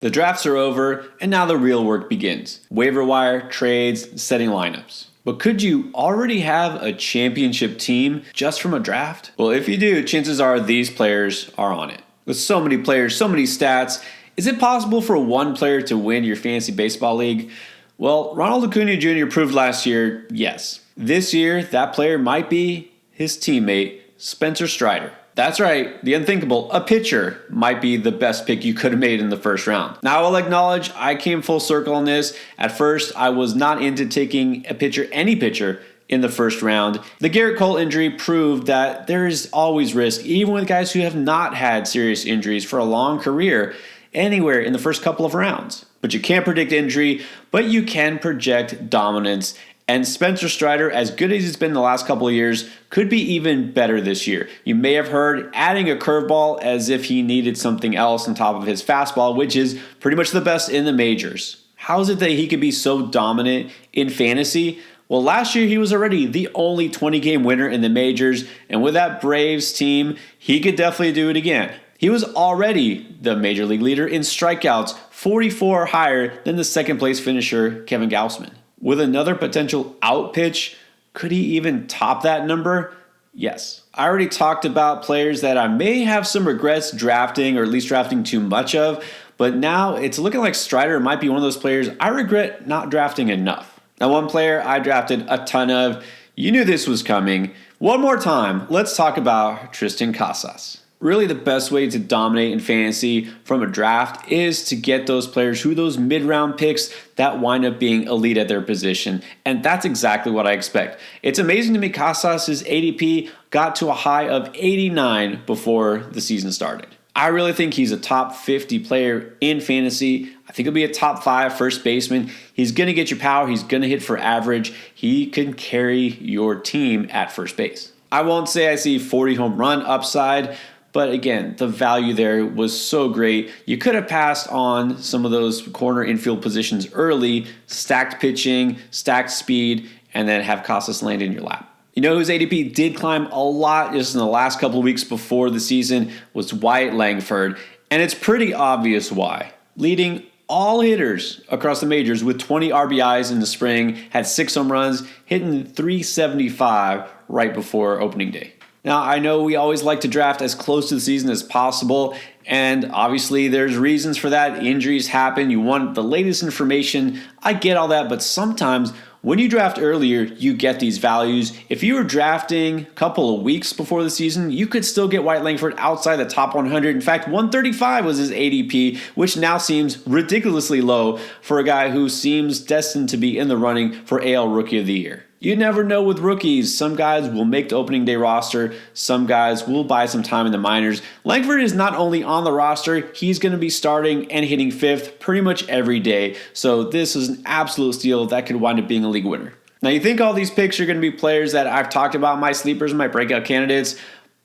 The drafts are over, and now the real work begins. Waiver wire, trades, setting lineups. But could you already have a championship team just from a draft? Well, if you do, chances are these players are on it. With so many players, so many stats, is it possible for one player to win your fantasy baseball league? Well, Ronald Acuna Jr. proved last year, yes. This year, that player might be his teammate, Spencer Strider. That's right, the unthinkable, a pitcher, might be the best pick you could have made in the first round. Now, I will acknowledge I came full circle on this. At first, I was not into taking a pitcher, any pitcher, in the first round. The Garrett Cole injury proved that there is always risk, even with guys who have not had serious injuries for a long career, anywhere in the first couple of rounds. But you can't predict injury, but you can project dominance. And Spencer Strider, as good as he's been the last couple of years, could be even better this year. You may have heard adding a curveball as if he needed something else on top of his fastball, which is pretty much the best in the majors. How is it that he could be so dominant in fantasy? Well, last year he was already the only 20-game winner in the majors, and with that Braves team, he could definitely do it again. He was already the major league leader in strikeouts, 44 higher than the second place finisher Kevin Gausman. With another potential out pitch, could he even top that number? Yes. I already talked about players that I may have some regrets drafting, or at least drafting too much of, but now it's looking like Strider might be one of those players I regret not drafting enough. Now, one player I drafted a ton of, you knew this was coming. One more time, let's talk about Tristan Casas. Really, the best way to dominate in fantasy from a draft is to get those players who those mid-round picks that wind up being elite at their position. And that's exactly what I expect. It's amazing to me Casas' ADP got to a high of 89 before the season started. I really think he's a top 50 player in fantasy. I think he'll be a top 5 first baseman. He's going to get you power. He's going to hit for average. He can carry your team at first base. I won't say I see 40 home run upside, but again, the value there was so great. You could have passed on some of those corner infield positions early, stacked pitching, stacked speed, and then have Casas land in your lap. You know whose ADP did climb a lot just in the last couple of weeks before the season was Wyatt Langford, and it's pretty obvious why. Leading all hitters across the majors with 20 RBIs in the spring, had 6 home runs, hitting 375 right before opening day. Now, I know we always like to draft as close to the season as possible, and obviously there's reasons for that. Injuries happen. You want the latest information. I get all that, but sometimes when you draft earlier, you get these values. If you were drafting a couple of weeks before the season, you could still get Wyatt Langford outside the top 100. In fact, 135 was his ADP, which now seems ridiculously low for a guy who seems destined to be in the running for AL Rookie of the Year. You never know with rookies. Some guys will make the opening day roster. Some guys will buy some time in the minors. Langford is not only on the roster, he's going to be starting and hitting 5th pretty much every day. So this is an absolute steal that could wind up being a league winner. Now you think all these picks are going to be players that I've talked about, my sleepers, my breakout candidates.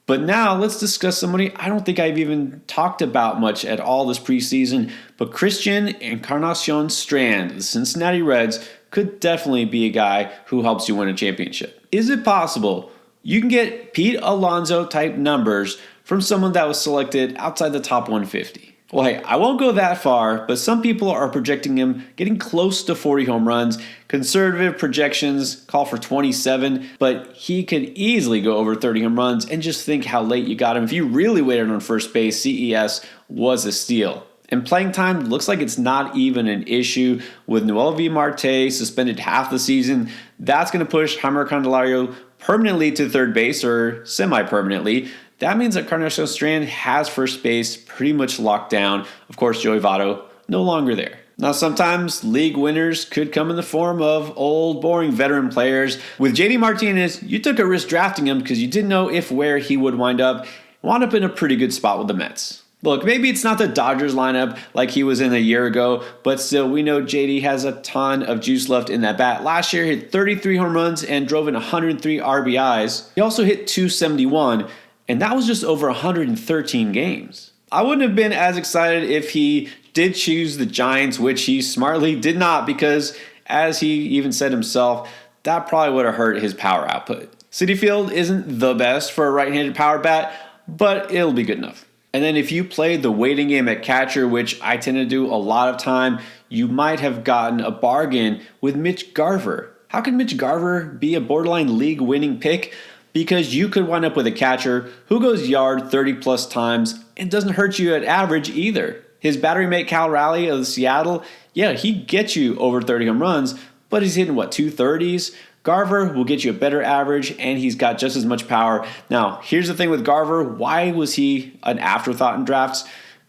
But now let's discuss somebody I don't think I've even talked about much at all this preseason. But Christian Encarnacion Strand, the Cincinnati Reds, could definitely be a guy who helps you win a championship. Is it possible you can get Pete Alonso type numbers from someone that was selected outside the top 150? Well, hey, I won't go that far, but some people are projecting him getting close to 40 home runs. Conservative projections call for 27, but he could easily go over 30 home runs, and just think how late you got him. If you really waited on first base, CES was a steal. And playing time looks like it's not even an issue with Noel V. Marte suspended half the season. That's going to push Heimer Candelario permanently to third base, or semi-permanently. That means that Encarnacion Strand has first base pretty much locked down. Of course, Joey Votto no longer there. Now, sometimes league winners could come in the form of old, boring veteran players. With JD Martinez, you took a risk drafting him because you didn't know if where he would wind up. Wound up in a pretty good spot with the Mets. Look, maybe it's not the Dodgers lineup like he was in a year ago, but still, we know JD has a ton of juice left in that bat. Last year, he hit 33 home runs and drove in 103 RBIs. He also hit 271, and that was just over 113 games. I wouldn't have been as excited if he did choose the Giants, which he smartly did not, because as he even said himself, that probably would have hurt his power output. Citi Field isn't the best for a right-handed power bat, but it'll be good enough. And then if you played the waiting game at catcher, which I tend to do a lot of time, you might have gotten a bargain with Mitch Garver. How can Mitch Garver be a borderline league winning pick? Because you could wind up with a catcher who goes yard 30 plus times and doesn't hurt you at average either. His battery mate Cal Raleigh of Seattle, yeah, he gets you over 30 home runs, but he's hitting 230s? Garver will get you a better average, and he's got just as much power. Now, here's the thing with Garver. Why was he an afterthought in drafts?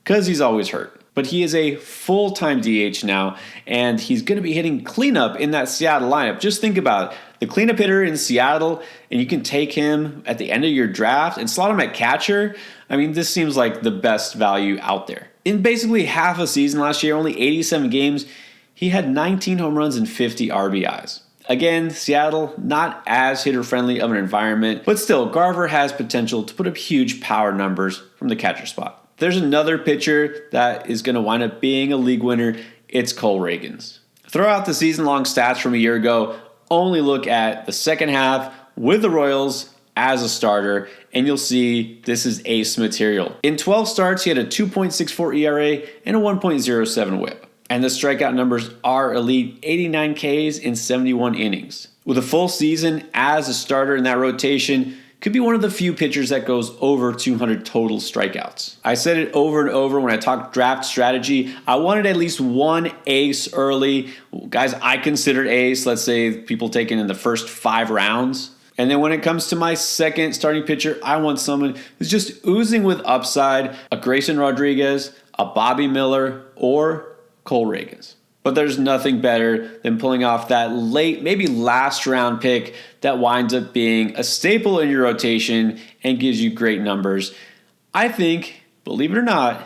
Because he's always hurt. But he is a full-time DH now, and he's going to be hitting cleanup in that Seattle lineup. Just think about it. The cleanup hitter in Seattle, and you can take him at the end of your draft and slot him at catcher. I mean, this seems like the best value out there. In basically half a season last year, only 87 games, he had 19 home runs and 50 RBIs. Again, Seattle, not as hitter-friendly of an environment, but still, Garver has potential to put up huge power numbers from the catcher spot. There's another pitcher that is going to wind up being a league winner. It's Cole Ragans. Throw out the season-long stats from a year ago. Only look at the second half with the Royals as a starter, and you'll see this is ace material. In 12 starts, he had a 2.64 ERA and a 1.07 whip. And the strikeout numbers are elite, 89 Ks in 71 innings. With a full season as a starter in that rotation, could be one of the few pitchers that goes over 200 total strikeouts. I said it over and over when I talked draft strategy. I wanted at least one ace early. Guys I considered ace, let's say people taken in the first 5 rounds. And then when it comes to my second starting pitcher, I want someone who's just oozing with upside, a Grayson Rodriguez, a Bobby Miller, or Cole Ragans. But there's nothing better than pulling off that late, maybe last round pick that winds up being a staple in your rotation and gives you great numbers. I think, believe it or not,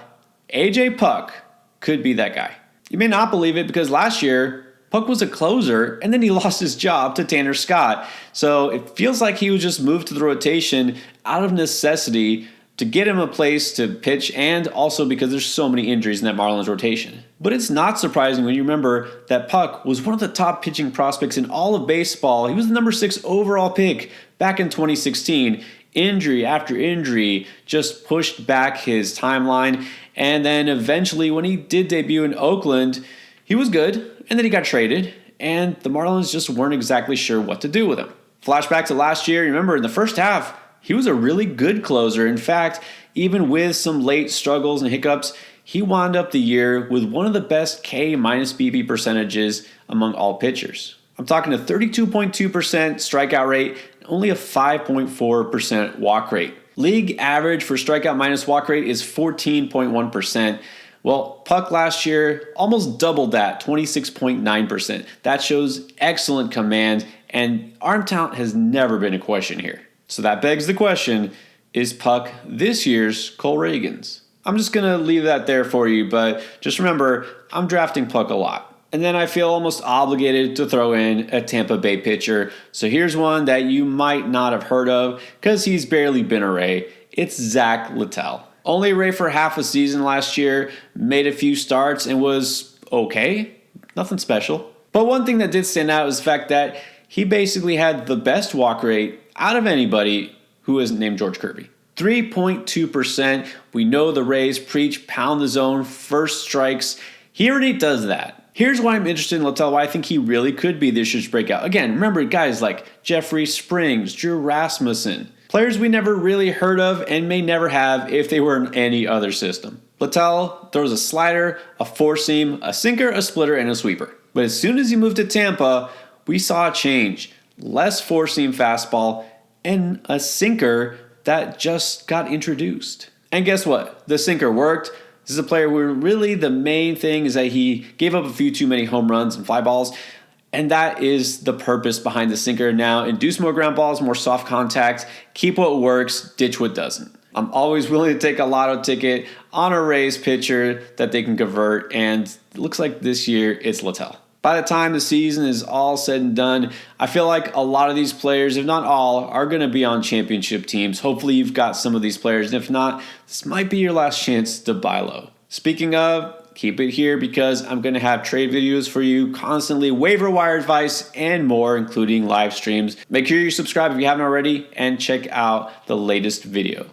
AJ Puk could be that guy. You may not believe it because last year, Puk was a closer and then he lost his job to Tanner Scott. So it feels like he was just moved to the rotation out of necessity to get him a place to pitch, and also because there's so many injuries in that Marlins rotation. But it's not surprising when you remember that Puk was one of the top pitching prospects in all of baseball. He was the number 6 overall pick back in 2016. Injury after injury just pushed back his timeline, and then eventually when he did debut in Oakland, he was good, and then he got traded, and the Marlins just weren't exactly sure what to do with him. Flashback to last year, remember in the first half, he was a really good closer. In fact, even with some late struggles and hiccups, he wound up the year with one of the best K minus BP percentages among all pitchers. I'm talking a 32.2% strikeout rate and only a 5.4% walk rate. League average for strikeout minus walk rate is 14.1%. Well, Puk last year almost doubled that, 26.9%. That shows excellent command, and arm talent has never been a question here. So that begs the question, is Puk this year's Cole Ragans? I'm just going to leave that there for you, but just remember, I'm drafting Puk a lot. And then I feel almost obligated to throw in a Tampa Bay pitcher. So here's one that you might not have heard of because he's barely been a Ray. It's Zach Littell. Only a Ray for half a season last year, made a few starts and was okay. Nothing special. But one thing that did stand out is the fact that he basically had the best walk rate out of anybody who isn't named George Kirby. 3.2%. We know the Rays preach pound the zone, first strikes. He already does that. Here's why I'm interested in Littell, why I think he really could be this year's breakout. Again, remember guys like Jeffrey Springs, Drew Rasmussen, players we never really heard of and may never have if they were in any other system. Littell throws a slider, a four-seam, a sinker, a splitter, and a sweeper. But as soon as he moved to Tampa, we saw a change. Less four-seam fastball, and a sinker that just got introduced. And guess what? The sinker worked. This is a player where really the main thing is that he gave up a few too many home runs and fly balls, and that is the purpose behind the sinker. Now, induce more ground balls, more soft contact, keep what works, ditch what doesn't. I'm always willing to take a lotto ticket on a Rays pitcher that they can convert, and it looks like this year it's Littell. By the time the season is all said and done, I feel like a lot of these players, if not all, are going to be on championship teams. Hopefully you've got some of these players, and if not, this might be your last chance to buy low. Speaking of, keep it here because I'm going to have trade videos for you constantly, waiver wire advice, and more, including live streams. Make sure you subscribe if you haven't already, and check out the latest video.